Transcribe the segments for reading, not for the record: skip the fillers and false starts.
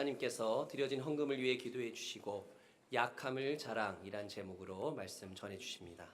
목사님께서 드려진 헌금을 위해 기도해 주시고 약함을 자랑이란 제목으로 말씀 전해 주십니다.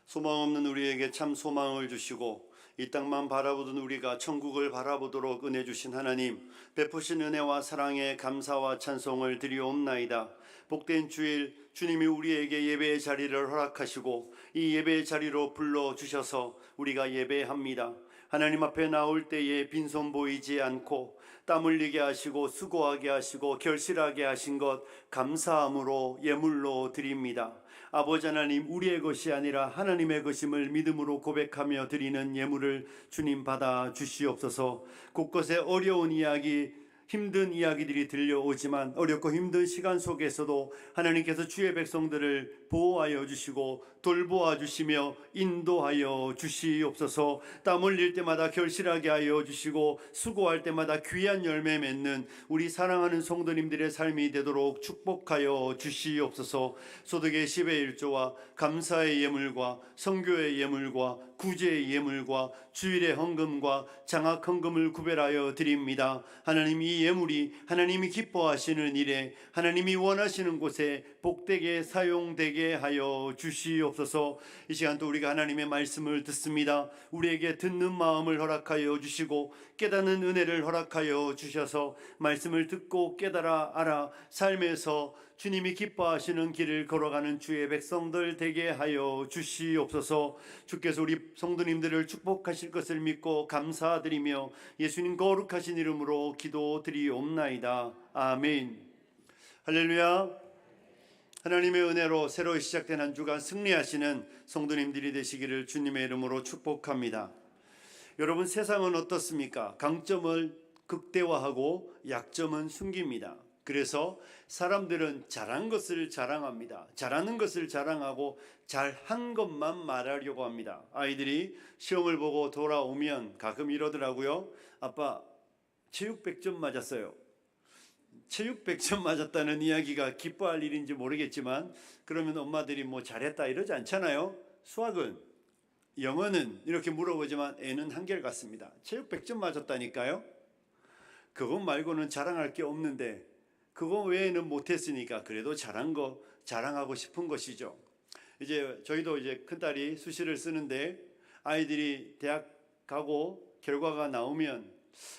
소망 없는 우리에게 참 소망을 주시고 이 땅만 바라보던 우리가 천국을 바라보도록 은혜 주신 하나님, 베푸신 은혜와 사랑에 감사와 찬송을 드리옵나이다. 복된 주일, 주님이 우리에게 예배의 자리를 허락하시고 이 예배의 자리로 불러주셔서 우리가 예배합니다. 하나님 앞에 나올 때에 빈손 보이지 않고 땀 흘리게 하시고 수고하게 하시고 결실하게 하신 것 감사함으로 예물로 드립니다. 아버지 하나님, 우리의 것이 아니라 하나님의 것임을 믿음으로 고백하며 드리는 예물을 주님 받아 주시옵소서. 곳곳에 어려운 이야기, 힘든 이야기들이 들려오지만 어렵고 힘든 시간 속에서도 하나님께서 주의 백성들을 보호하여 주시고 돌보아 주시며 인도하여 주시옵소서. 땀 흘릴 때마다 결실하게 하여 주시고 수고할 때마다 귀한 열매 맺는 우리 사랑하는 성도님들의 삶이 되도록 축복하여 주시옵소서. 소득의 10의 1조와 감사의 예물과 선교의 예물과 구제의 예물과 주일의 헌금과 장학 헌금을 구별하여 드립니다. 하나님, 이 예물이 하나님이 기뻐하시는 일에 하나님이 원하시는 곳에 복되게 사용되게 하여 주시옵소서. 이 시간 또 우리가 하나님의 말씀을 듣습니다. 우리에게 듣는 마음을 허락하여 주시고 깨닫는 은혜를 허락하여 주셔서 말씀을 듣고 깨달아 알아 삶에서 주님이 기뻐하시는 길을 걸어가는 주의 백성들 되게 하여 주시옵소서. 주께서 우리 성도님들을 축복하실 것을 믿고 감사드리며 예수님 거룩하신 이름으로 기도드리옵나이다. 아멘. 할렐루야. 하나님의 은혜로 새로 시작된 한 주간 승리하시는 성도님들이 되시기를 주님의 이름으로 축복합니다. 여러분, 세상은 어떻습니까? 강점을 극대화하고 약점은 숨깁니다. 그래서 사람들은 잘한 것을 자랑합니다. 잘하는 것을 자랑하고 잘한 것만 말하려고 합니다. 아이들이 시험을 보고 돌아오면 가끔 이러더라고요. 아빠, 체육 100점 맞았어요. 체육 100점 맞았다는 이야기가 기뻐할 일인지 모르겠지만 그러면 엄마들이 뭐 잘했다 이러지 않잖아요. 수학은, 영어는 이렇게 물어보지만 애는 한결같습니다. 체육 100점 맞았다니까요. 그것 말고는 자랑할 게 없는데 그거 외에는 못했으니까 그래도 잘한 거 자랑하고 싶은 것이죠. 이제 저희도 이제 큰딸이 수시를 쓰는데 아이들이 대학 가고 결과가 나오면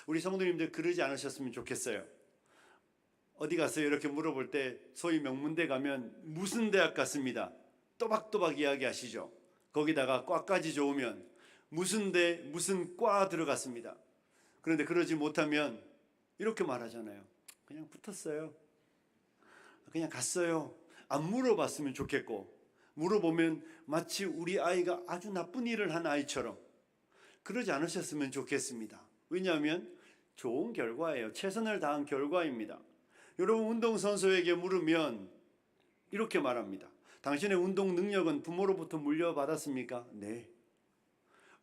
우리 성도님들 그러지 않으셨으면 좋겠어요. 어디 갔어요? 이렇게 물어볼 때 소위 명문대 가면 무슨 대학 갔습니다. 또박또박 이야기하시죠. 거기다가 과까지 좋으면 무슨 대 무슨 과 들어갔습니다. 그런데 그러지 못하면 이렇게 말하잖아요. 그냥 붙었어요. 그냥 갔어요. 안 물어봤으면 좋겠고 물어보면 마치 우리 아이가 아주 나쁜 일을 한 아이처럼 그러지 않으셨으면 좋겠습니다. 왜냐하면 좋은 결과예요. 최선을 다한 결과입니다. 여러분, 운동선수에게 물으면 이렇게 말합니다. 당신의 운동 능력은 부모로부터 물려받았습니까? 네.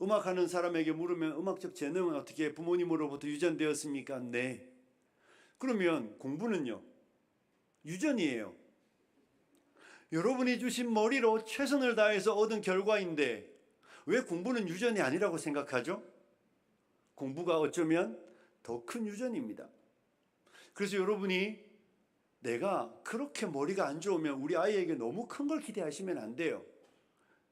음악하는 사람에게 물으면 음악적 재능은 어떻게 부모님으로부터 유전되었습니까? 네. 그러면 공부는요? 유전이에요. 여러분이 주신 머리로 최선을 다해서 얻은 결과인데 왜 공부는 유전이 아니라고 생각하죠? 공부가 어쩌면 더 큰 유전입니다. 그래서 여러분이 내가 그렇게 머리가 안 좋으면 우리 아이에게 너무 큰 걸 기대하시면 안 돼요.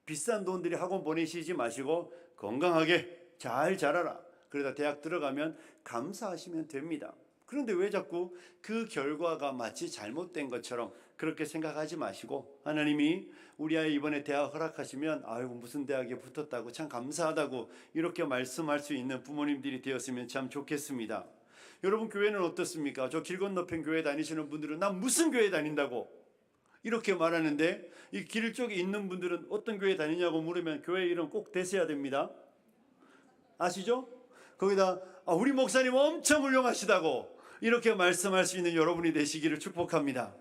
비싼 돈들이 학원 보내시지 마시고 건강하게 잘 자라라. 그러다 대학 들어가면 감사하시면 됩니다. 그런데 왜 자꾸 그 결과가 마치 잘못된 것처럼 그렇게 생각하지 마시고 하나님이 우리 아이 이번에 대학 허락하시면 아이고 무슨 대학에 붙었다고 참 감사하다고 이렇게 말씀할 수 있는 부모님들이 되었으면 참 좋겠습니다. 여러분, 교회는 어떻습니까? 저 길 건너편 교회 다니시는 분들은 난 무슨 교회 다닌다고 이렇게 말하는데 이 길 쪽에 있는 분들은 어떤 교회 다니냐고 물으면 교회 이름 꼭 대셔야 됩니다. 아시죠? 거기다 우리 목사님 엄청 훌륭하시다고 이렇게 말씀할 수 있는 여러분이 되시기를 축복합니다.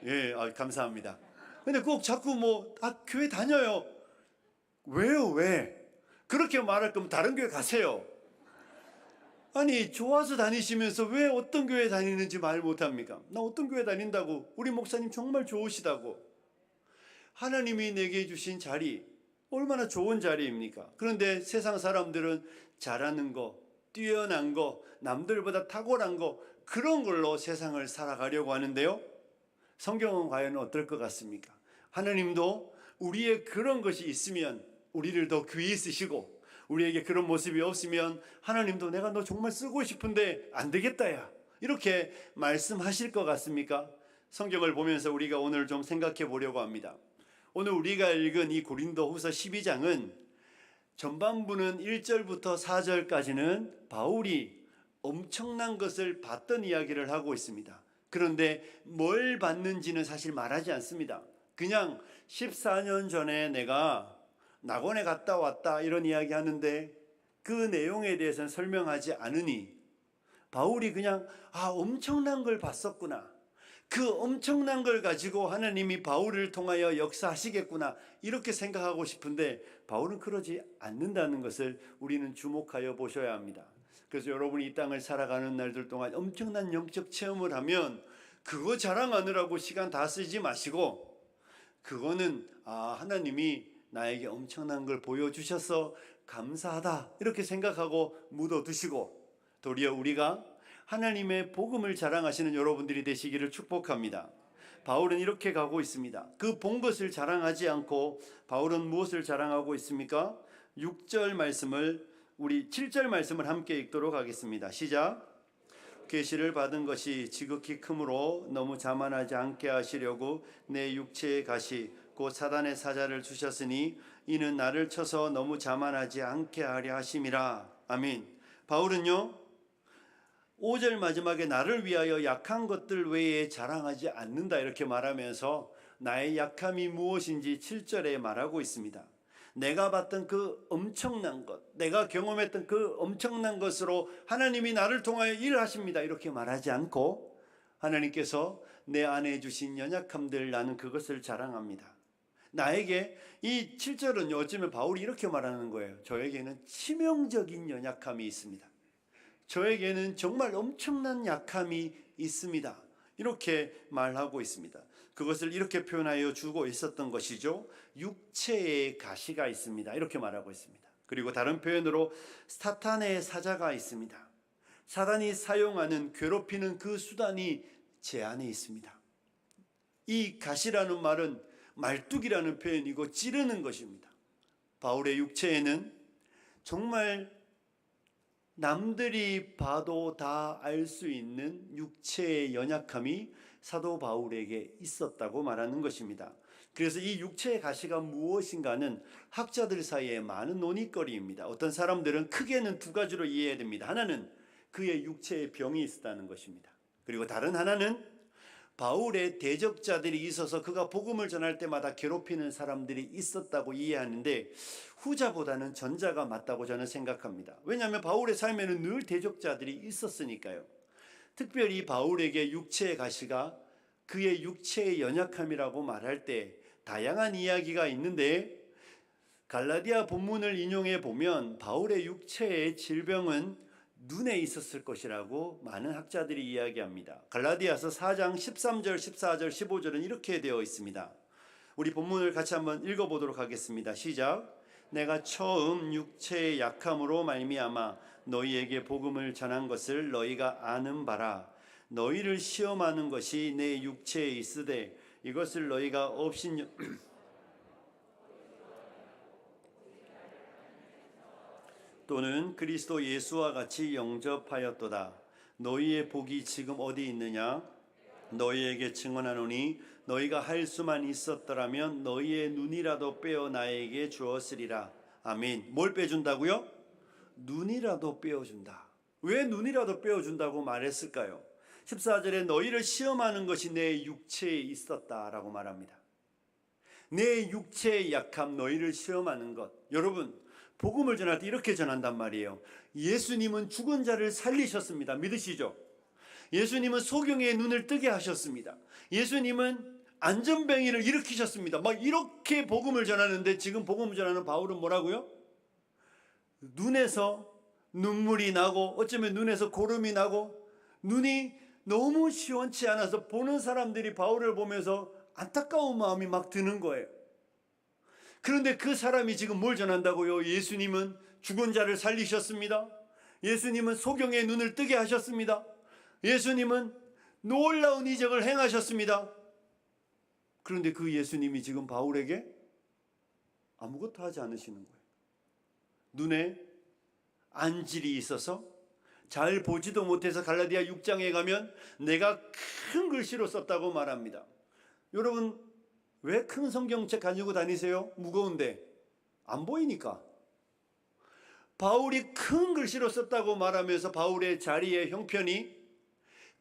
예, 감사합니다. 근데 꼭 자꾸 교회 다녀요. 왜요? 왜? 그렇게 말할 거면 다른 교회 가세요. 아니, 좋아서 다니시면서 왜 어떤 교회 다니는지 말 못합니까? 나 어떤 교회 다닌다고, 우리 목사님 정말 좋으시다고. 하나님이 내게 주신 자리 얼마나 좋은 자리입니까? 그런데 세상 사람들은 잘하는 거, 뛰어난 거, 남들보다 탁월한 거 그런 걸로 세상을 살아가려고 하는데요. 성경은 과연 어떨 것 같습니까? 하나님도 우리의 그런 것이 있으면 우리를 더 귀히 쓰시고, 우리에게 그런 모습이 없으면 하나님도 내가 너 정말 쓰고 싶은데 안 되겠다 야, 이렇게 말씀하실 것 같습니까? 성경을 보면서 우리가 오늘 좀 생각해 보려고 합니다. 오늘 우리가 읽은 이 고린도후서 12장은 전반부는 1절부터 4절까지는 바울이 엄청난 것을 봤던 이야기를 하고 있습니다. 그런데 뭘 봤는지는 사실 말하지 않습니다. 그냥 14년 전에 내가 낙원에 갔다 왔다 이런 이야기 하는데 그 내용에 대해서는 설명하지 않으니 바울이 그냥 엄청난 걸 봤었구나, 그 엄청난 걸 가지고 하나님이 바울을 통하여 역사하시겠구나, 이렇게 생각하고 싶은데 바울은 그러지 않는다는 것을 우리는 주목하여 보셔야 합니다. 그래서 여러분이 이 땅을 살아가는 날들 동안 엄청난 영적 체험을 하면 그거 자랑하느라고 시간 다 쓰지 마시고, 그거는 하나님이 나에게 엄청난 걸 보여주셔서 감사하다 이렇게 생각하고 묻어두시고, 도리어 우리가 하나님의 복음을 자랑하시는 여러분들이 되시기를 축복합니다. 바울은 이렇게 가고 있습니다. 그 본 것을 자랑하지 않고 바울은 무엇을 자랑하고 있습니까? 6절 말씀을, 우리 7절 말씀을 함께 읽도록 하겠습니다. 시작. 계시를 받은 것이 지극히 크므로 너무 자만하지 않게 하시려고 내 육체의 가시 곧 사단의 사자를 주셨으니 이는 나를 쳐서 너무 자만하지 않게 하려 하심이라. 아멘. 바울은요 5절 마지막에 나를 위하여 약한 것들 외에 자랑하지 않는다 이렇게 말하면서 나의 약함이 무엇인지 7절에 말하고 있습니다. 내가 봤던 그 엄청난 것, 내가 경험했던 그 엄청난 것으로 하나님이 나를 통하여 일을 하십니다 이렇게 말하지 않고, 하나님께서 내 안에 주신 연약함들, 나는 그것을 자랑합니다. 나에게 이 7절은 어쩌면 바울이 이렇게 말하는 거예요. 저에게는 치명적인 연약함이 있습니다. 저에게는 정말 엄청난 약함이 있습니다. 이렇게 말하고 있습니다. 그것을 이렇게 표현하여 주고 있었던 것이죠. 육체의 가시가 있습니다. 이렇게 말하고 있습니다. 그리고 다른 표현으로 사탄의 사자가 있습니다. 사단이 사용하는 괴롭히는 그 수단이 제 안에 있습니다. 이 가시라는 말은 말뚝이라는 표현이고 찌르는 것입니다. 바울의 육체에는 정말 남들이 봐도 다 알 수 있는 육체의 연약함이 사도 바울에게 있었다고 말하는 것입니다. 그래서 이 육체의 가시가 무엇인가는 학자들 사이에 많은 논의거리입니다. 어떤 사람들은 크게는 두 가지로 이해해야 됩니다. 하나는 그의 육체에 병이 있었다는 것입니다. 그리고 다른 하나는 바울의 대적자들이 있어서 그가 복음을 전할 때마다 괴롭히는 사람들이 있었다고 이해하는데, 후자보다는 전자가 맞다고 저는 생각합니다. 왜냐하면 바울의 삶에는 늘 대적자들이 있었으니까요. 특별히 바울에게 육체의 가시가 그의 육체의 연약함이라고 말할 때 다양한 이야기가 있는데, 갈라디아 본문을 인용해 보면 바울의 육체의 질병은 눈에 있었을 것이라고 많은 학자들이 이야기합니다. 갈라디아서 4장 13절, 14절, 15절은 이렇게 되어 있습니다. 우리 본문을 같이 한번 읽어보도록 하겠습니다. 시작. 내가 처음 육체의 약함으로 말미암아 너희에게 복음을 전한 것을 너희가 아는 바라. 너희를 시험하는 것이 내 육체에 있으되 이것을 너희가 업신여 또는 그리스도 예수와 같이 영접하였도다. 너희의 복이 지금 어디 있느냐? 너희에게 증언하노니 너희가 할 수만 있었더라면 너희의 눈이라도 빼어 나에게 주었으리라. 아멘. 뭘 빼준다고요? 눈이라도 빼어준다. 왜 눈이라도 빼어준다고 말했을까요? 14절에 너희를 시험하는 것이 내 육체에 있었다라고 말합니다. 내 육체의 약함, 너희를 시험하는 것. 여러분, 복음을 전할 때 이렇게 전한단 말이에요. 예수님은 죽은 자를 살리셨습니다. 믿으시죠? 예수님은 소경의 눈을 뜨게 하셨습니다. 예수님은 안전뱅이를 일으키셨습니다. 막 이렇게 복음을 전하는데, 지금 복음을 전하는 바울은 뭐라고요? 눈에서 눈물이 나고 어쩌면 눈에서 고름이 나고 눈이 너무 시원치 않아서 보는 사람들이 바울을 보면서 안타까운 마음이 막 드는 거예요. 그런데 그 사람이 지금 뭘 전한다고요? 예수님은 죽은 자를 살리셨습니다. 예수님은 소경의 눈을 뜨게 하셨습니다. 예수님은 놀라운 이적을 행하셨습니다. 그런데 그 예수님이 지금 바울에게 아무것도 하지 않으시는 거예요. 눈에 안질이 있어서 잘 보지도 못해서 갈라디아 6장에 가면 내가 큰 글씨로 썼다고 말합니다. 여러분, 왜 큰 성경책 가지고 다니세요? 무거운데. 안 보이니까. 바울이 큰 글씨로 썼다고 말하면서 바울의 자리의 형편이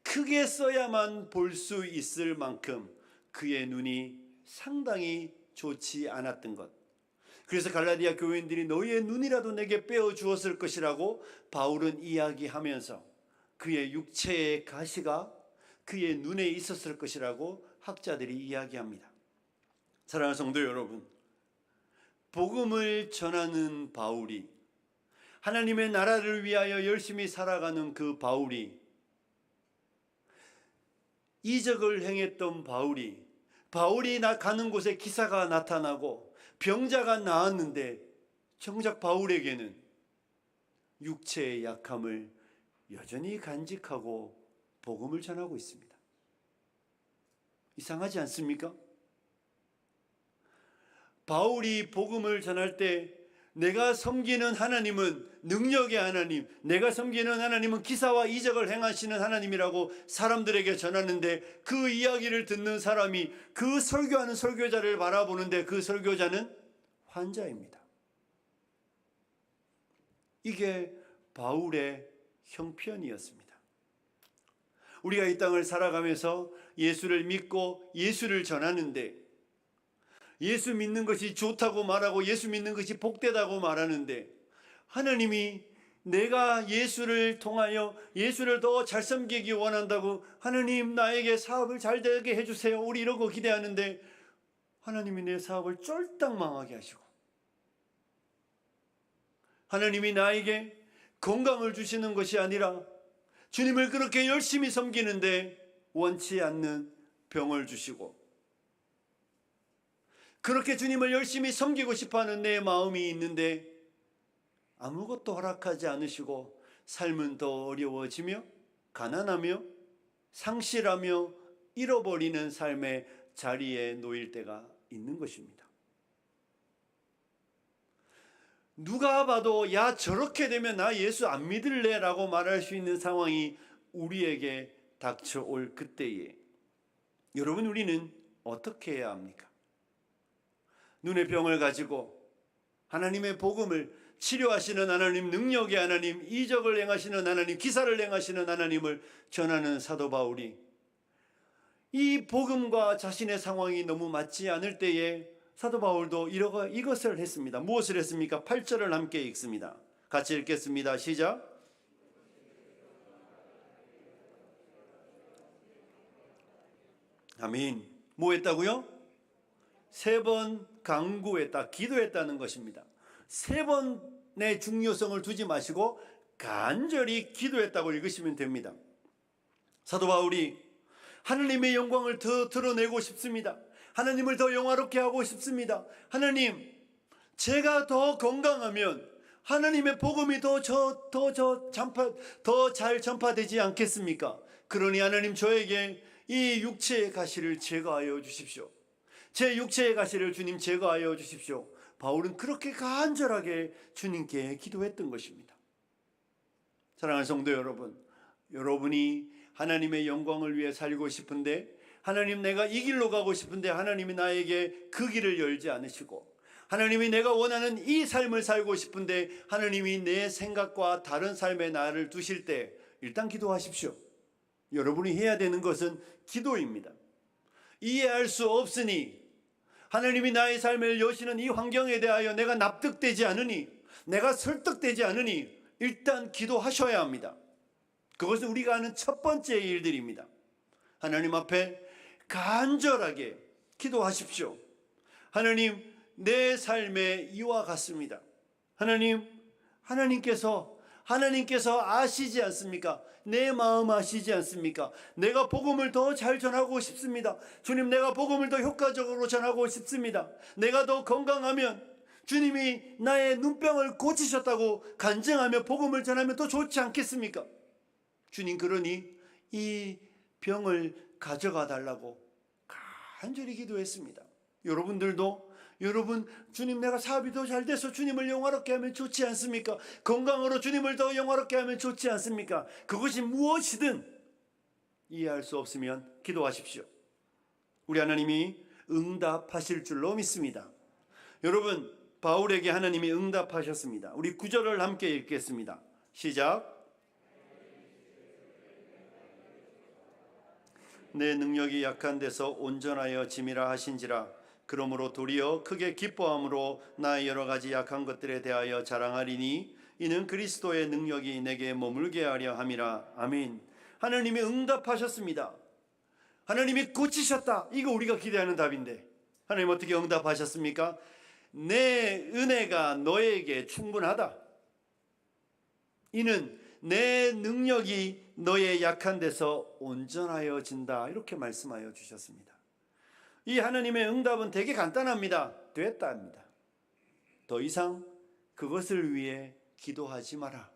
크게 써야만 볼 수 있을 만큼 그의 눈이 상당히 좋지 않았던 것. 그래서 갈라디아 교인들이 너희의 눈이라도 내게 빼어 주었을 것이라고 바울은 이야기하면서 그의 육체의 가시가 그의 눈에 있었을 것이라고 학자들이 이야기합니다. 사랑하는 성도 여러분, 복음을 전하는 바울이, 하나님의 나라를 위하여 열심히 살아가는 그 바울이, 이적을 행했던 바울이 가는 곳에 기사가 나타나고 병자가 나았는데 정작 바울에게는 육체의 약함을 여전히 간직하고 복음을 전하고 있습니다. 이상하지 않습니까? 바울이 복음을 전할 때 내가 섬기는 하나님은 능력의 하나님, 내가 섬기는 하나님은 기사와 이적을 행하시는 하나님이라고 사람들에게 전하는데, 그 이야기를 듣는 사람이 그 설교하는 설교자를 바라보는데 그 설교자는 환자입니다. 이게 바울의 형편이었습니다. 우리가 이 땅을 살아가면서 예수를 믿고 예수를 전하는데, 예수 믿는 것이 좋다고 말하고 예수 믿는 것이 복되다고 말하는데, 하나님이 내가 예수를 통하여 예수를 더 잘 섬기기 원한다고, 하나님 나에게 사업을 잘 되게 해주세요, 우리 이러고 기대하는데 하나님이 내 사업을 쫄딱 망하게 하시고, 하나님이 나에게 건강을 주시는 것이 아니라 주님을 그렇게 열심히 섬기는데 원치 않는 병을 주시고, 그렇게 주님을 열심히 섬기고 싶어하는 내 마음이 있는데 아무것도 허락하지 않으시고 삶은 더 어려워지며 가난하며 상실하며 잃어버리는 삶의 자리에 놓일 때가 있는 것입니다. 누가 봐도 야 저렇게 되면 나 예수 안 믿을래 라고 말할 수 있는 상황이 우리에게 닥쳐올 그때에 여러분, 우리는 어떻게 해야 합니까? 눈의 병을 가지고 하나님의 복음을, 치료하시는 하나님, 능력의 하나님, 이적을 행하시는 하나님, 기사를 행하시는 하나님을 전하는 사도 바울이 이 복음과 자신의 상황이 너무 맞지 않을 때에 사도 바울도 이것을 했습니다. 무엇을 했습니까? 8절을 함께 읽습니다. 같이 읽겠습니다. 시작. 아멘. 뭐 했다고요? 3번 간구했다, 기도했다는 것입니다. 3번의 중요성을 두지 마시고 간절히 기도했다고 읽으시면 됩니다. 사도 바울이 하나님의 영광을 더 드러내고 싶습니다. 하나님을 더 영화롭게 하고 싶습니다. 하나님, 제가 더 건강하면 하나님의 복음이 더 잘 전파되지 않겠습니까? 그러니 하나님, 저에게 이 육체의 가시를 제거하여 주십시오. 제 육체의 가시를 주님 제거하여 주십시오. 바울은 그렇게 간절하게 주님께 기도했던 것입니다. 사랑하는 성도 여러분, 여러분이 하나님의 영광을 위해 살고 싶은데, 하나님 내가 이 길로 가고 싶은데 하나님이 나에게 그 길을 열지 않으시고, 하나님이 내가 원하는 이 삶을 살고 싶은데 하나님이 내 생각과 다른 삶에 나를 두실 때 일단 기도하십시오. 여러분이 해야 되는 것은 기도입니다. 이해할 수 없으니, 하나님이 나의 삶을 여시는 이 환경에 대하여 내가 납득되지 않으니, 내가 설득되지 않으니 일단 기도하셔야 합니다. 그것은 우리가 하는 첫 번째 일들입니다. 하나님 앞에 간절하게 기도하십시오. 하나님, 내 삶에 이와 같습니다. 하나님께서 아시지 않습니까? 내 마음 아시지 않습니까? 내가 복음을 더 잘 전하고 싶습니다. 주님, 내가 복음을 더 효과적으로 전하고 싶습니다. 내가 더 건강하면 주님이 나의 눈병을 고치셨다고 간증하며 복음을 전하면 더 좋지 않겠습니까? 주님, 그러니 이 병을 가져가 달라고 간절히 기도했습니다. 여러분들도 주님, 내가 사업이 더 잘 돼서 주님을 영화롭게 하면 좋지 않습니까? 건강으로 주님을 더 영화롭게 하면 좋지 않습니까? 그것이 무엇이든 이해할 수 없으면 기도하십시오. 우리 하나님이 응답하실 줄로 믿습니다. 여러분, 바울에게 하나님이 응답하셨습니다. 우리 9절을 함께 읽겠습니다. 시작. 내 능력이 약한 데서 온전하여 짐이라 하신지라. 그러므로 도리어 크게 기뻐함으로 나의 여러 가지 약한 것들에 대하여 자랑하리니 이는 그리스도의 능력이 내게 머물게 하려 함이라. 아멘. 하나님이 응답하셨습니다. 하나님이 고치셨다. 이거 우리가 기대하는 답인데 하나님 어떻게 응답하셨습니까? 내 은혜가 너에게 충분하다. 이는 내 능력이 너의 약한 데서 온전하여진다. 이렇게 말씀하여 주셨습니다. 이 하나님의 응답은 되게 간단합니다. 됐다 합니다. 더 이상 그것을 위해 기도하지 마라.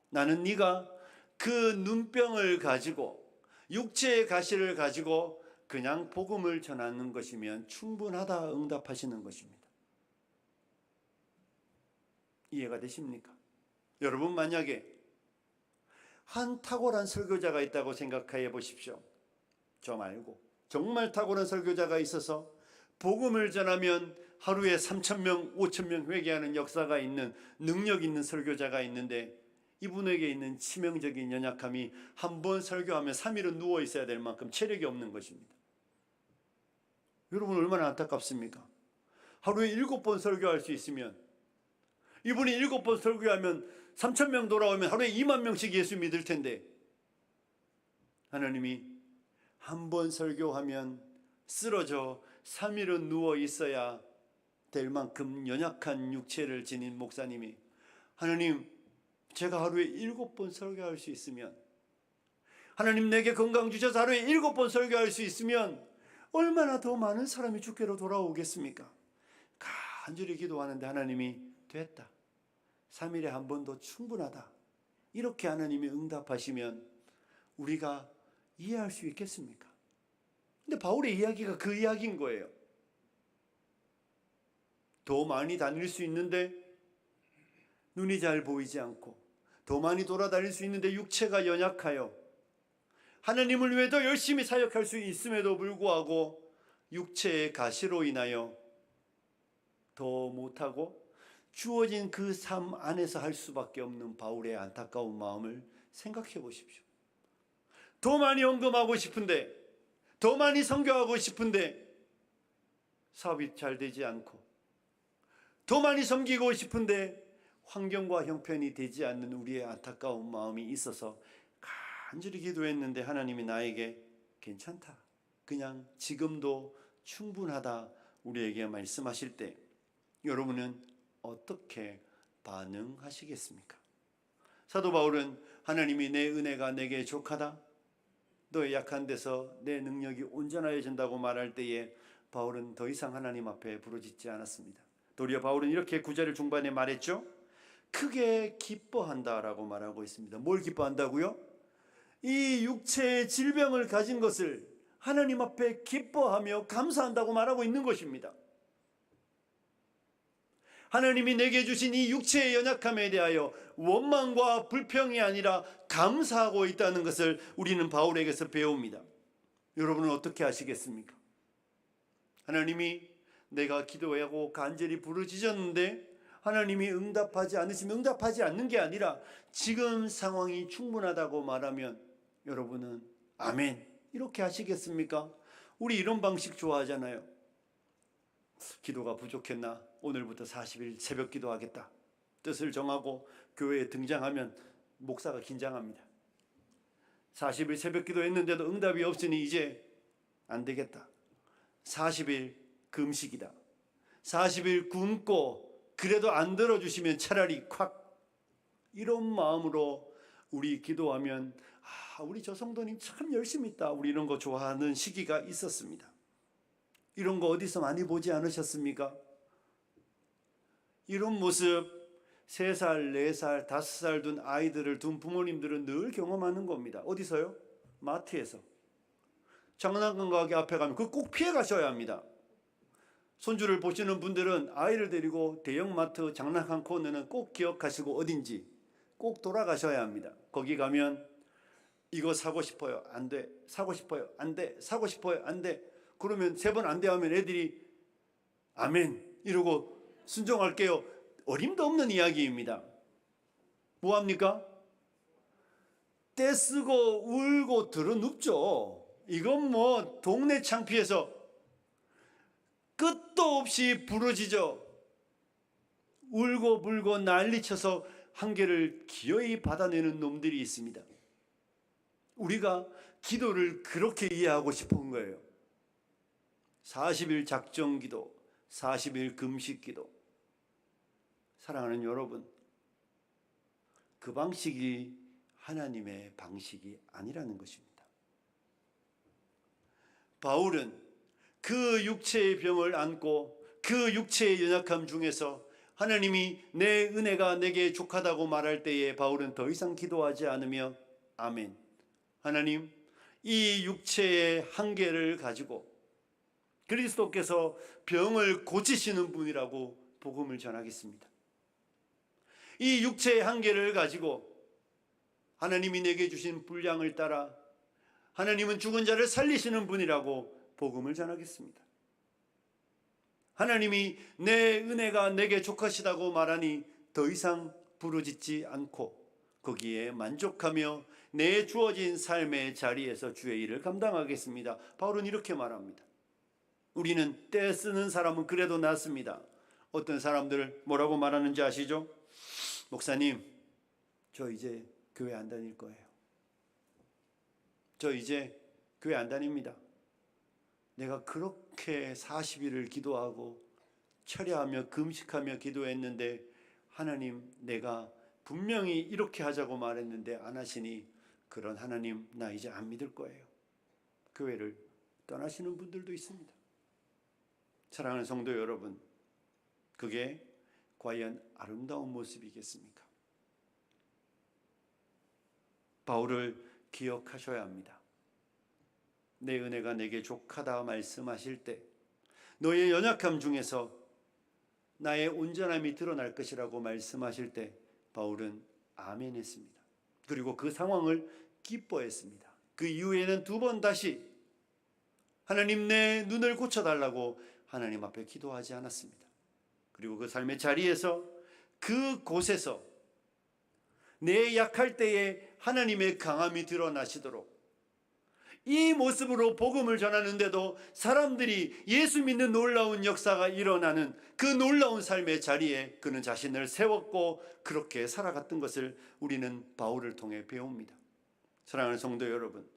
나는 네가 그 눈병을 가지고 육체의 가시를 가지고 그냥 복음을 전하는 것이면 충분하다 응답하시는 것입니다. 이해가 되십니까? 여러분, 만약에 한 탁월한 설교자가 있다고 생각해 보십시오. 저 말고 정말 탁월한 설교자가 있어서 복음을 전하면 하루에 3,000명, 5,000명 회개하는 역사가 있는 능력 있는 설교자가 있는데 이분에게 있는 치명적인 연약함이 한 번 설교하면 3일은 누워 있어야 될 만큼 체력이 없는 것입니다. 여러분, 얼마나 안타깝습니까? 하루에 7번 설교할 수 있으면, 이분이 7번 설교하면 3,000명 돌아오면 하루에 2만 명씩 예수 믿을 텐데, 하나님이 한 번 설교하면 쓰러져 3일은 누워 있어야 될 만큼 연약한 육체를 지닌 목사님이, 하나님, 제가 하루에 7번 설교할 수 있으면, 하나님 내게 건강 주셔서 하루에 7번 설교할 수 있으면 얼마나 더 많은 사람이 주께로 돌아오겠습니까? 간절히 기도하는데 하나님이 됐다. 3일에 한 번도 충분하다. 이렇게 하나님이 응답하시면 우리가 이해할 수 있겠습니까? 근데 바울의 이야기가 그 이야기인 거예요. 더 많이 다닐 수 있는데 눈이 잘 보이지 않고, 더 많이 돌아다닐 수 있는데 육체가 연약하여 하나님을 위해 더 열심히 사역할 수 있음에도 불구하고 육체의 가시로 인하여 더 못하고 주어진 그 삶 안에서 할 수밖에 없는 바울의 안타까운 마음을 생각해 보십시오. 더 많이 헌금하고 싶은데, 더 많이 선교하고 싶은데 사업이 잘 되지 않고, 더 많이 섬기고 싶은데 환경과 형편이 되지 않는 우리의 안타까운 마음이 있어서 간절히 기도했는데 하나님이 나에게 괜찮다, 그냥 지금도 충분하다 우리에게 말씀하실 때 여러분은 어떻게 반응하시겠습니까? 사도 바울은 하나님이 내 은혜가 내게 족하다, 너의 약한 데서 내 능력이 온전하여진다고 말할 때에 바울은 더 이상 하나님 앞에 부르짖지 않았습니다. 도리어 바울은 이렇게 9절 중반에 말했죠. 크게 기뻐한다라고 말하고 있습니다. 뭘 기뻐한다고요? 이 육체의 질병을 가진 것을 하나님 앞에 기뻐하며 감사한다고 말하고 있는 것입니다. 하나님이 내게 주신 이 육체의 연약함에 대하여 원망과 불평이 아니라 감사하고 있다는 것을 우리는 바울에게서 배웁니다. 여러분은 어떻게 하시겠습니까? 하나님이 내가 기도하고 간절히 부르짖었는데 하나님이 응답하지 않으시면 응답하지 않는 게 아니라 지금 상황이 충분하다고 말하면 여러분은 아멘 이렇게 하시겠습니까? 우리 이런 방식 좋아하잖아요. 기도가 부족했나? 오늘부터 40일 새벽 기도하겠다. 뜻을 정하고 교회에 등장하면 목사가 긴장합니다. 40일 새벽 기도했는데도 응답이 없으니 이제 안 되겠다. 40일 금식이다. 40일 굶고 그래도 안 들어주시면 차라리 콱, 이런 마음으로 우리 기도하면 우리 저 성도님 참 열심히 있다, 우리 이런 거 좋아하는 시기가 있었습니다. 이런 거 어디서 많이 보지 않으셨습니까? 이런 모습 3살, 4살, 5살 둔 아이들을 둔 부모님들은 늘 경험하는 겁니다. 어디서요? 마트에서 장난감 가게 앞에 가면 그거 꼭 피해 가셔야 합니다. 손주를 보시는 분들은 아이를 데리고 대형마트 장난감 코너는 꼭 기억하시고 어딘지 꼭 돌아가셔야 합니다. 거기 가면 이거 사고 싶어요. 안 돼. 사고 싶어요. 안 돼. 사고 싶어요. 안 돼. 그러면 3번 안 돼 하면 애들이 아멘 이러고 순종할게요. 어림도 없는 이야기입니다. 뭐합니까? 떼쓰고 울고 드러눕죠. 이건 뭐 동네 창피해서 끝도 없이 부러지죠. 울고 불고 난리쳐서 한계를 기어이 받아내는 놈들이 있습니다. 우리가 기도를 그렇게 이해하고 싶은 거예요. 40일 작정기도, 40일 금식기도. 사랑하는 여러분, 그 방식이 하나님의 방식이 아니라는 것입니다. 바울은 그 육체의 병을 안고 그 육체의 연약함 중에서 하나님이 내 은혜가 내게 족하다고 말할 때에 바울은 더 이상 기도하지 않으며 아멘, 하나님 이 육체의 한계를 가지고 그리스도께서 병을 고치시는 분이라고 복음을 전하겠습니다. 이 육체의 한계를 가지고 하나님이 내게 주신 분량을 따라 하나님은 죽은 자를 살리시는 분이라고 복음을 전하겠습니다. 하나님이 내 은혜가 내게 족하시다고 말하니 더 이상 부르짖지 않고 거기에 만족하며 내 주어진 삶의 자리에서 주의 일을 감당하겠습니다. 바울은 이렇게 말합니다. 우리는 떼 쓰는 사람은 그래도 낫습니다. 어떤 사람들 뭐라고 말하는지 아시죠? 목사님, 저 이제 교회 안 다닐 거예요. 저 이제 교회 안 다닙니다. 내가 그렇게 40일을 기도하고 철야하며 금식하며 기도했는데 하나님, 내가 분명히 이렇게 하자고 말했는데 안 하시니 그런 하나님 나 이제 안 믿을 거예요. 교회를 떠나시는 분들도 있습니다. 사랑하는 성도 여러분, 그게 과연 아름다운 모습이겠습니까? 바울을 기억하셔야 합니다. 내 은혜가 내게 족하다 말씀하실 때 너의 연약함 중에서 나의 온전함이 드러날 것이라고 말씀하실 때 바울은 아멘 했습니다. 그리고 그 상황을 기뻐했습니다. 그 이후에는 2번 다시 하나님 내 눈을 고쳐달라고 하나님 앞에 기도하지 않았습니다. 그리고 그 삶의 자리에서 그곳에서 내 약할 때에 하나님의 강함이 드러나시도록 이 모습으로 복음을 전하는데도 사람들이 예수 믿는 놀라운 역사가 일어나는 그 놀라운 삶의 자리에 그는 자신을 세웠고 그렇게 살아갔던 것을 우리는 바울을 통해 배웁니다. 사랑하는 성도 여러분,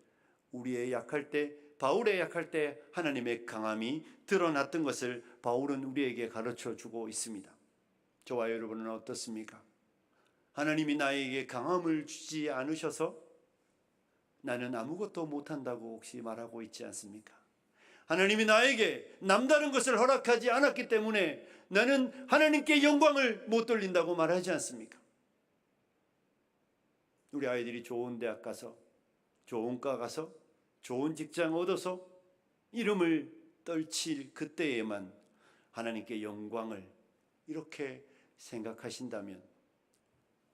우리의 약할 때, 바울의 약할 때 하나님의 강함이 드러났던 것을 바울은 우리에게 가르쳐 주고 있습니다. 저와 여러분은 어떻습니까? 하나님이 나에게 강함을 주지 않으셔서 나는 아무것도 못한다고 혹시 말하고 있지 않습니까? 하나님이 나에게 남다른 것을 허락하지 않았기 때문에 나는 하나님께 영광을 못 돌린다고 말하지 않습니까? 우리 아이들이 좋은 대학 가서 좋은 과 가서 좋은 직장 얻어서 이름을 떨칠 그때에만 하나님께 영광을 이렇게 생각하신다면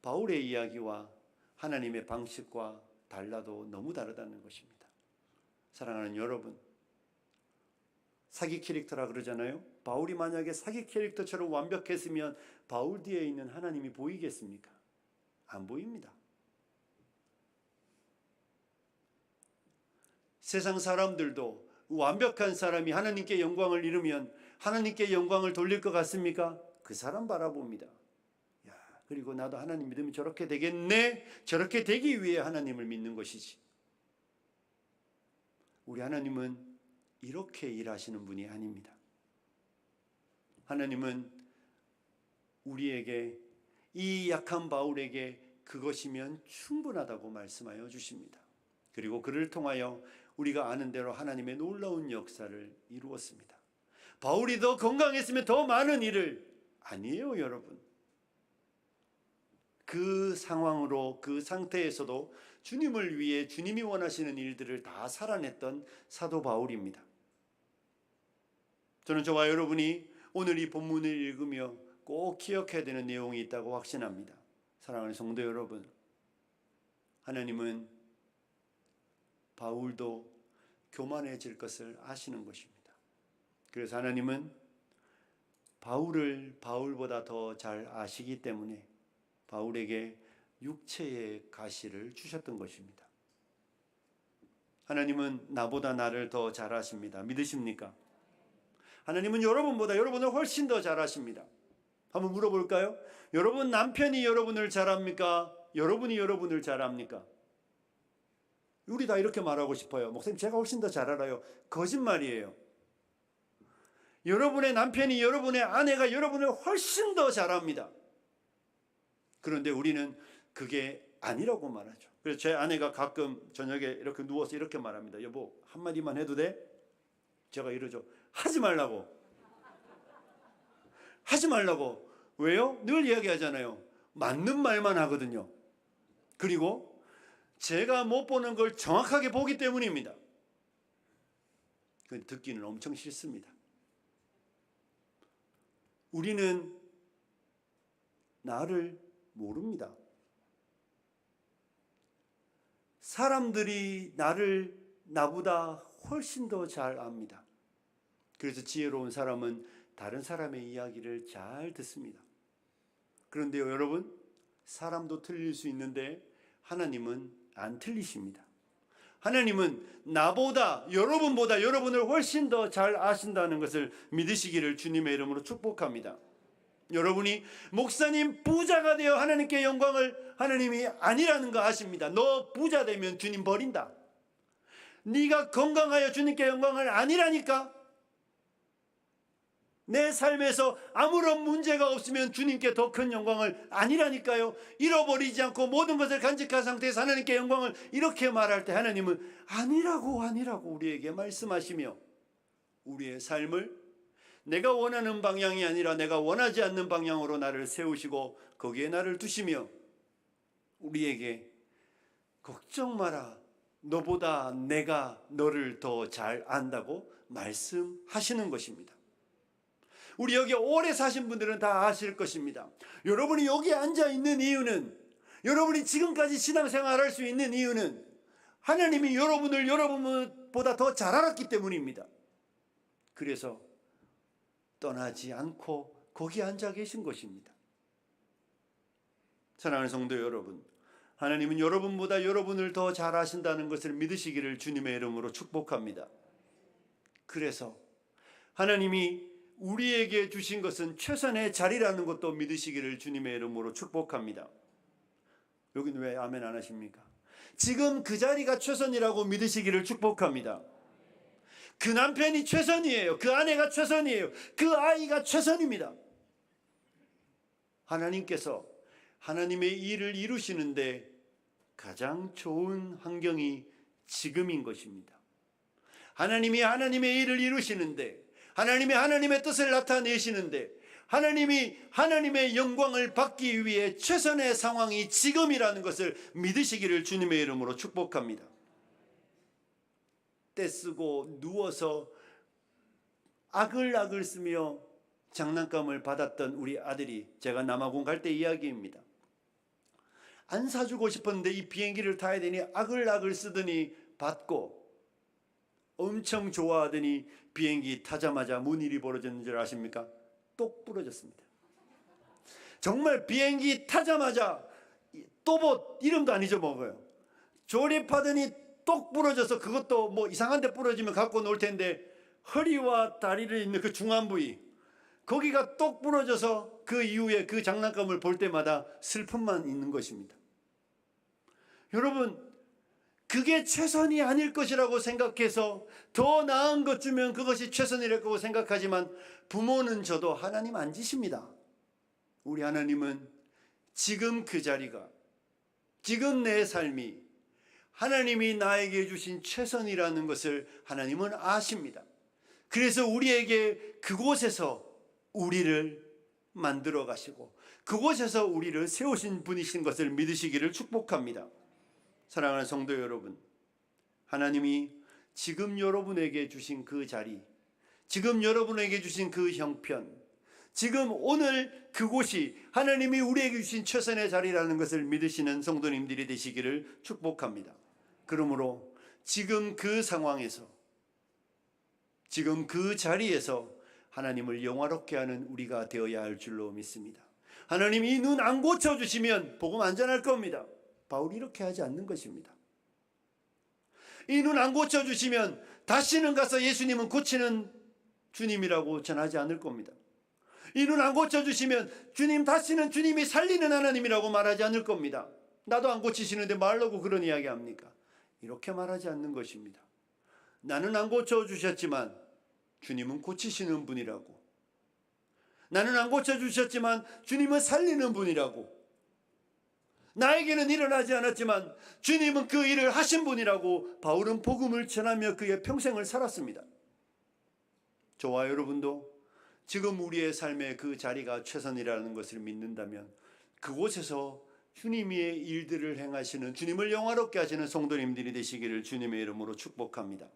바울의 이야기와 하나님의 방식과 달라도 너무 다르다는 것입니다. 사랑하는 여러분, 사기 캐릭터라 그러잖아요. 바울이 만약에 사기 캐릭터처럼 완벽했으면 바울 뒤에 있는 하나님이 보이겠습니까? 안 보입니다. 세상 사람들도 완벽한 사람이 하나님께 영광을 이루면 하나님께 영광을 돌릴 것 같습니까? 그 사람 바라봅니다. 야, 그리고 나도 하나님 믿으면 저렇게 되겠네? 저렇게 되기 위해 하나님을 믿는 것이지. 우리 하나님은 이렇게 일하시는 분이 아닙니다. 하나님은 우리에게, 이 약한 바울에게 그것이면 충분하다고 말씀하여 주십니다. 그리고 그를 통하여 우리가 아는 대로 하나님의 놀라운 역사를 이루었습니다. 바울이 더 건강했으면 더 많은 일을, 아니에요 여러분. 그 상황으로, 그 상태에서도 주님을 위해 주님이 원하시는 일들을 다 살아냈던 사도 바울입니다. 저는 저와 여러분이 오늘 이 본문을 읽으며 꼭 기억해야 되는 내용이 있다고 확신합니다. 사랑하는 성도 여러분, 하나님은 바울도 교만해질 것을 아시는 것입니다. 그래서 하나님은 바울을 바울보다 더 잘 아시기 때문에 바울에게 육체의 가시를 주셨던 것입니다. 하나님은 나보다 나를 더 잘 아십니다. 믿으십니까? 하나님은 여러분보다 여러분을 훨씬 더 잘 아십니다. 한번 물어볼까요? 여러분 남편이 여러분을 잘 압니까? 여러분이 여러분을 잘 압니까? 우리 다 이렇게 말하고 싶어요. 목사님, 제가 훨씬 더 잘 알아요. 거짓말이에요. 여러분의 남편이, 여러분의 아내가 여러분을 훨씬 더 잘 압니다. 그런데 우리는 그게 아니라고 말하죠. 그래서 제 아내가 가끔 저녁에 이렇게 누워서 이렇게 말합니다. 여보, 한마디만 해도 돼? 제가 이러죠. 하지 말라고. 하지 말라고. 왜요? 늘 이야기하잖아요. 맞는 말만 하거든요. 그리고 제가 못 보는 걸 정확하게 보기 때문입니다. 그 듣기는 엄청 싫습니다. 우리는 나를 모릅니다. 사람들이 나를 나보다 훨씬 더 잘 압니다. 그래서 지혜로운 사람은 다른 사람의 이야기를 잘 듣습니다. 그런데요, 여러분, 사람도 틀릴 수 있는데 하나님은 안 틀리십니다. 하나님은 나보다, 여러분보다 여러분을 훨씬 더 잘 아신다는 것을 믿으시기를 주님의 이름으로 축복합니다. 여러분이 목사님 부자가 되어 하나님께 영광을, 하나님이 아니라는 거 아십니다. 너 부자 되면 주님 버린다. 네가 건강하여 주님께 영광을 아니라니까. 내 삶에서 아무런 문제가 없으면 주님께 더 큰 영광을 아니라니까요. 잃어버리지 않고 모든 것을 간직한 상태에서 하나님께 영광을 이렇게 말할 때 하나님은 아니라고 우리에게 말씀하시며 우리의 삶을 내가 원하는 방향이 아니라 내가 원하지 않는 방향으로 나를 세우시고 거기에 나를 두시며 우리에게 걱정 마라. 너보다 내가 너를 더 잘 안다고 말씀하시는 것입니다. 우리 여기 오래 사신 분들은 다 아실 것입니다. 여러분이 여기 앉아 있는 이유는, 여러분이 지금까지 신앙생활할 수 있는 이유는 하나님이 여러분을 여러분보다 더 잘 알았기 때문입니다. 그래서 떠나지 않고 거기 앉아 계신 것입니다. 사랑하는 성도 여러분, 하나님은 여러분보다 여러분을 더 잘 아신다는 것을 믿으시기를 주님의 이름으로 축복합니다. 그래서 하나님이 우리에게 주신 것은 최선의 자리라는 것도 믿으시기를 주님의 이름으로 축복합니다. 여기는 왜 아멘 안 하십니까? 지금 그 자리가 최선이라고 믿으시기를 축복합니다. 그 남편이 최선이에요. 그 아내가 최선이에요. 그 아이가 최선입니다. 하나님께서 하나님의 일을 이루시는데 가장 좋은 환경이 지금인 것입니다. 하나님이 하나님의 일을 이루시는데, 하나님이 하나님의 뜻을 나타내시는데, 하나님이 하나님의 영광을 받기 위해 최선의 상황이 지금이라는 것을 믿으시기를 주님의 이름으로 축복합니다. 떼쓰고 누워서 아글아글 쓰며 장난감을 받았던 우리 아들이, 제가 남아공 갈 때 이야기입니다. 안 사주고 싶었는데 이 비행기를 타야 되니 아글아글 쓰더니 받고 엄청 좋아하더니 비행기 타자마자 무슨 일이 벌어졌는 줄 아십니까? 똑 부러졌습니다. 정말 비행기 타자마자 또봇 이름도 안 잊어먹어요. 조립하더니 똑 부러져서, 그것도 뭐 이상한 데 부러지면 갖고 놀 텐데 허리와 다리를 있는 그 중안 부위, 거기가 똑 부러져서 그 이후에 그 장난감을 볼 때마다 슬픔만 있는 것입니다. 여러분, 그게 최선이 아닐 것이라고 생각해서 더 나은 것 주면 그것이 최선이라고 생각하지만 부모는 저도 하나님 안 지십니다. 우리 하나님은 지금 그 자리가, 지금 내 삶이 하나님이 나에게 주신 최선이라는 것을 하나님은 아십니다. 그래서 우리에게 그곳에서 우리를 만들어 가시고 그곳에서 우리를 세우신 분이신 것을 믿으시기를 축복합니다. 사랑하는 성도 여러분, 하나님이 지금 여러분에게 주신 그 자리, 지금 여러분에게 주신 그 형편, 지금 오늘 그곳이 하나님이 우리에게 주신 최선의 자리라는 것을 믿으시는 성도님들이 되시기를 축복합니다. 그러므로 지금 그 상황에서, 지금 그 자리에서 하나님을 영화롭게 하는 우리가 되어야 할 줄로 믿습니다. 하나님이 눈 안 고쳐주시면 복음 안 전할 겁니다. 바울이 이렇게 하지 않는 것입니다. 이 눈 안 고쳐주시면 다시는 가서 예수님은 고치는 주님이라고 전하지 않을 겁니다. 이 눈 안 고쳐주시면 주님 다시는 주님이 살리는 하나님이라고 말하지 않을 겁니다. 나도 안 고치시는데 말라고 그런 이야기 합니까? 이렇게 말하지 않는 것입니다. 나는 안 고쳐주셨지만 주님은 고치시는 분이라고, 나는 안 고쳐주셨지만 주님은 살리는 분이라고, 나에게는 일어나지 않았지만 주님은 그 일을 하신 분이라고 바울은 복음을 전하며 그의 평생을 살았습니다. 저와 여러분도 지금 우리의 삶의 그 자리가 최선이라는 것을 믿는다면 그곳에서 주님의 일들을 행하시는, 주님을 영화롭게 하시는 성도님들이 되시기를 주님의 이름으로 축복합니다.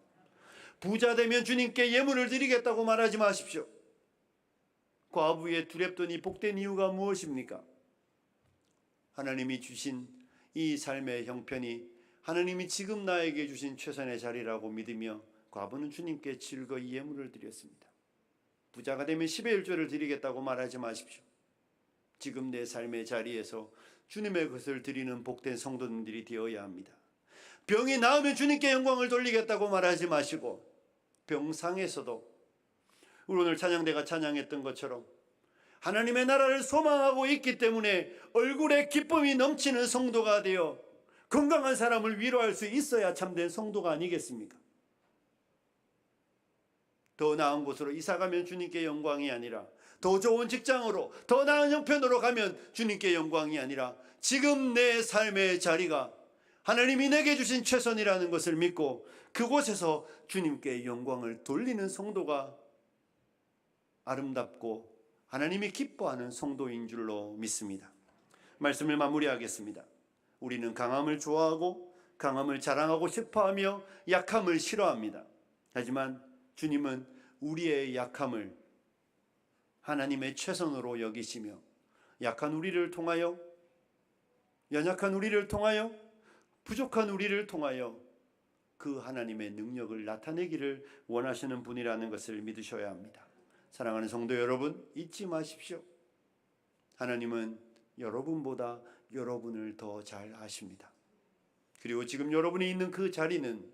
부자 되면 주님께 예물을 드리겠다고 말하지 마십시오. 과부의 두렵더니 복된 이유가 무엇입니까? 하나님이 주신 이 삶의 형편이 하나님이 지금 나에게 주신 최선의 자리라고 믿으며 과부는 주님께 즐거이 예물을 드렸습니다. 부자가 되면 10의 1조를 드리겠다고 말하지 마십시오. 지금 내 삶의 자리에서 주님의 것을 드리는 복된 성도님들이 되어야 합니다. 병이 나으면 주님께 영광을 돌리겠다고 말하지 마시고, 병상에서도 우리 오늘 찬양대가 찬양했던 것처럼 하나님의 나라를 소망하고 있기 때문에 얼굴에 기쁨이 넘치는 성도가 되어 건강한 사람을 위로할 수 있어야 참된 성도가 아니겠습니까? 더 나은 곳으로 이사가면 주님께 영광이 아니라, 더 좋은 직장으로, 더 나은 형편으로 가면 주님께 영광이 아니라, 지금 내 삶의 자리가 하나님이 내게 주신 최선이라는 것을 믿고 그곳에서 주님께 영광을 돌리는 성도가 아름답고 하나님이 기뻐하는 성도인 줄로 믿습니다. 말씀을 마무리하겠습니다. 우리는 강함을 좋아하고 강함을 자랑하고 싶어하며 약함을 싫어합니다. 하지만 주님은 우리의 약함을 하나님의 최선으로 여기시며 약한 우리를 통하여, 연약한 우리를 통하여, 부족한 우리를 통하여 그 하나님의 능력을 나타내기를 원하시는 분이라는 것을 믿으셔야 합니다. 사랑하는 성도 여러분, 잊지 마십시오. 하나님은 여러분보다 여러분을 더 잘 아십니다. 그리고 지금 여러분이 있는 그 자리는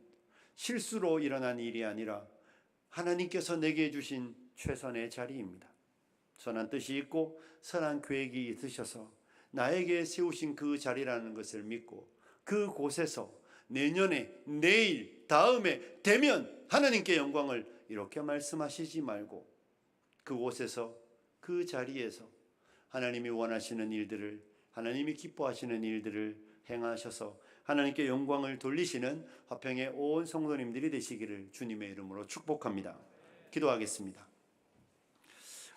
실수로 일어난 일이 아니라 하나님께서 내게 주신 최선의 자리입니다. 선한 뜻이 있고 선한 계획이 있으셔서 나에게 세우신 그 자리라는 것을 믿고 그곳에서 내년에, 내일, 다음에 되면 하나님께 영광을 이렇게 말씀하시지 말고 그곳에서, 그 자리에서 하나님이 원하시는 일들을, 하나님이 기뻐하시는 일들을 행하셔서 하나님께 영광을 돌리시는 화평의 온 성도님들이 되시기를 주님의 이름으로 축복합니다. 기도하겠습니다.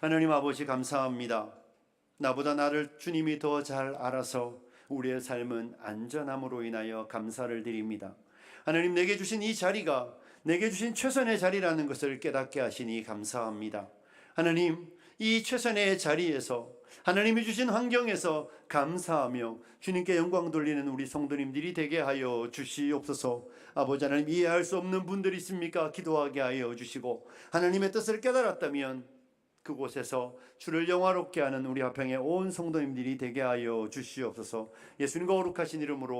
하나님 아버지, 감사합니다. 나보다 나를 주님이 더 잘 알아서 우리의 삶은 안전함으로 인하여 감사를 드립니다. 하나님, 내게 주신 이 자리가 내게 주신 최선의 자리라는 것을 깨닫게 하시니 감사합니다. 하나님, 이 최선의 자리에서, 하나님이 주신 환경에서 감사하며 주님께 영광 돌리는 우리 성도님들이 되게 하여 주시옵소서. 아버지 하나님, 이해할 수 없는 분들이 있습니까? 기도하게 하여 주시고, 하나님의 뜻을 깨달았다면 그곳에서 주를 영화롭게 하는 우리 화평의 온 성도님들이 되게 하여 주시옵소서. 예수님과 거룩하신 이름으로